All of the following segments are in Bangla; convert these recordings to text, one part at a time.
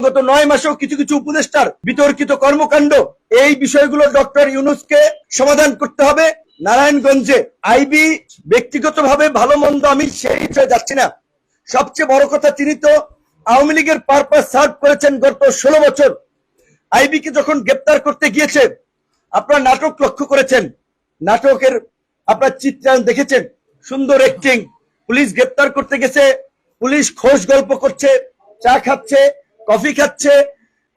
গত 9 মাসেও কিছু কিছু উপদেষ্টার বিতর্কিত কর্মকাণ্ড, এই বিষয়গুলো ডক্টর ইউনূসকে সমাধান করতে হবে। নারায়ণগঞ্জে আইবি ব্যক্তিগতভাবে ভালো মন্দ আমি সেই বিষয়ে যাচ্ছি না, সবচেয়ে বড় কথা তিনি তো আওয়ামী লীগের পারপাস সার্ভ করেছেন গত 16 বছর। আইবি কে যখন গ্রেপ্তার করতে গিয়েছে, আপনারা নাটক লক্ষ্য করেছেন, নাটকের আপনার চিত্রায়ন দেখেছেন, সুন্দর অ্যাক্টিং। পুলিশ গ্রেপ্তার করতে গেছে, পুলিশ খোশ গল্প করছে, চা খাচ্ছে, কফি খাচ্ছে,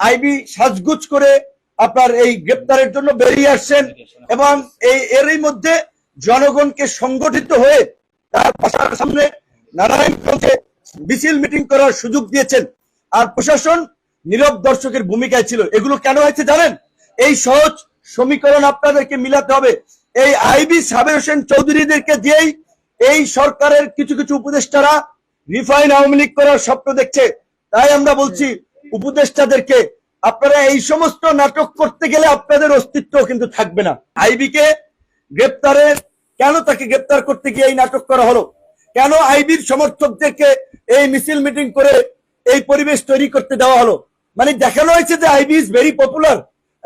আইবি সাজগুজ করে আপনার এই গ্রেপ্তারের জন্য বেরিয়ে আসছেন এবং এরই মধ্যে জনগণকে সংগঠিত হয়ে তার বাসার সামনে নারায়ণগঞ্জে মিছিল মিটিং করার সুযোগ দিয়েছেন। আর প্রশাসন নীরব দর্শকের ভূমিকায় ছিল। এগুলো কেন হয়েছে জানেন? এই সহজ সমীকরণ আপনাদেরকে মিলাতে হবে। এই আইবি সাবের হোসেন চৌধুরীদেরকে দিয়েই এই সরকারের কিছু কিছু উপদেষ্টারা রিফাইন আওয়ামী লীগ করার স্বপ্ন দেখছে। তাই আমরা বলছি উপদেষ্টাদেরকে, আপনারা এই সমস্ত নাটক করতে গেলে আপনাদের অস্তিত্ব কিন্তু থাকবে না। আইবি কে গ্রেপ্তারের কেন তাকে গ্রেপ্তার করতে গিয়ে এই নাটক করা হলো? কেন আইবির সমর্থকদেরকে এই মিছিল মিটিং করে এই পরিবেশ তৈরি করতে দেওয়া হলো? মানে দেখানো হয়েছে যে আইবি ইজ ভেরি পপুলার,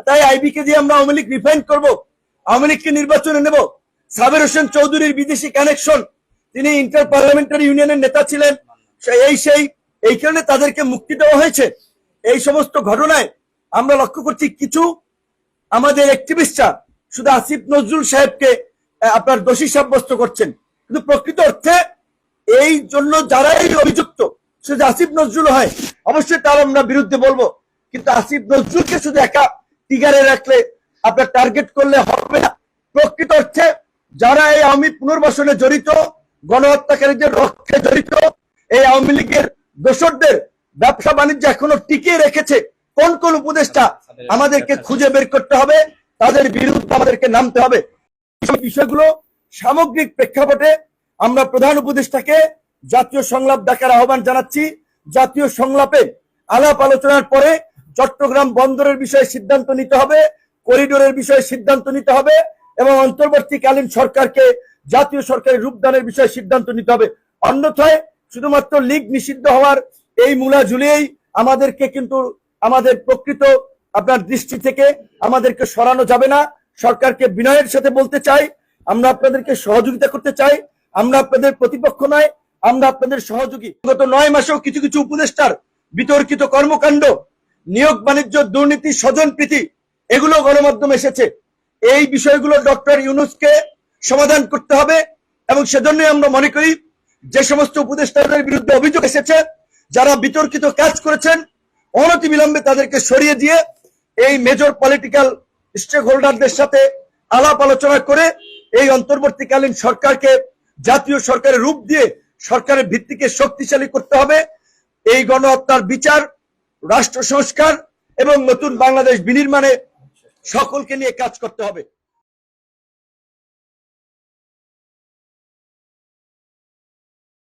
তাই আইবি কে দিয়ে আমরা আওয়ামী লীগ রিফাইন করবো, আওয়ামী লীগকে নির্বাচনে নেব। সাবের হোসেন চৌধুরীর বিদেশি কানেকশন, তিনি ইন্টার পার্লামেন্টারি ইউনিয়নের নেতা ছিলেন, এই কারণে তাদেরকে মুক্তি দেওয়া হয়েছে। এই সমস্ত ঘটনায় আমরা লক্ষ্য করছি কিছু আমাদের অ্যাক্টিভিস্টরা শুধু আসিফ নজরুল সাহেবকে আপনার দোষী সাব্যস্ত করছেন, কিন্তু প্রকৃত অর্থে এই জন্য যারা এই অভিযুক্ত, শুধু আসিফ নজরুল হয় অবশ্যই তার আমরা বিরুদ্ধে বলবো, কিন্তু আসিফ নজরুলকে শুধু একা টিগারে রাখলে আপনার টার্গেট করলে হবে না। প্রকৃত অর্থে যারা এই আওয়ামী পুনর্বাসনে জড়িত, গণহত্যাকারীদের রক্ষে জড়িত, এই আওয়ামী লীগের দোসরদের ব্যবসা বাণিজ্য এখনো টিকিয়ে রেখেছে, কোন কোন উপদেষ্টা আমাদেরকে খুঁজে বের করতে হবে, তাদের বিরুদ্ধে আমাদেরকে নামতে হবে। এই বিষয়গুলো সামগ্রিক প্রেক্ষাপটে আমরা প্রধান উপদেষ্টাকে জাতীয় সংলাপ ডাকার আহ্বান জানাচ্ছি। জাতীয় সংলাপে আলাপ আলোচনার পরে চট্টগ্রাম বন্দরের বিষয়ে সিদ্ধান্ত নিতে হবে, করিডোরের বিষয়ে সিদ্ধান্ত নিতে হবে এবং অন্তর্বর্তীকালীন সরকারকে জাতীয় সরকারের রূপদানের বিষয়ে সিদ্ধান্ত নিতে হবে। অন্যথায় শুধুমাত্র লীগ নিষিদ্ধ হওয়ার এই মূলা ঝুলিয়েই আমাদেরকে কিন্তু আমাদের প্রকৃত আপনার দৃষ্টি থেকে আমাদেরকে সরানো যাবে না। সরকারকে বিনয়ের সাথে বলতে চাই, আমরা আপনাদেরকে সহযোগিতা করতে চাই, আমরা আপনাদের প্রতিপক্ষ নয়, আমরা আপনাদের সহযোগী। গত 9 মাসেও কিছু কিছু উপদেষ্টার বিতর্কিত কর্মকাণ্ড, নিয়োগ বাণিজ্য, দুর্নীতি, স্বজনপ্রীতি, এগুলো গণমাধ্যমে এসেছে। এই বিষয়গুলো ডক্টর ইউনূসকে সমাধান করতে হবে এবং সেজন্যই আমরা মনে করি যে সমস্ত উপদেষ্টাদের বিরুদ্ধে অভিযোগ এসেছে, যারা বিতর্কিত কাজ করেছেন, অনতিবিলম্বে তাদেরকে সরিয়ে দিয়ে এই মেজর পলিটিক্যাল স্টেক হোল্ডারদের সাথে আলাপ আলোচনা করে এই অন্তর্বর্তীকালীন সরকারকে জাতীয় সরকারের রূপ দিয়ে সরকারের ভিত্তিকে শক্তিশালী করতে হবে। এই গণহত্যার বিচার, রাষ্ট্র সংস্কার এবং নতুন বাংলাদেশ বিনির্মাণে সকলকে নিয়ে কাজ করতে হবে।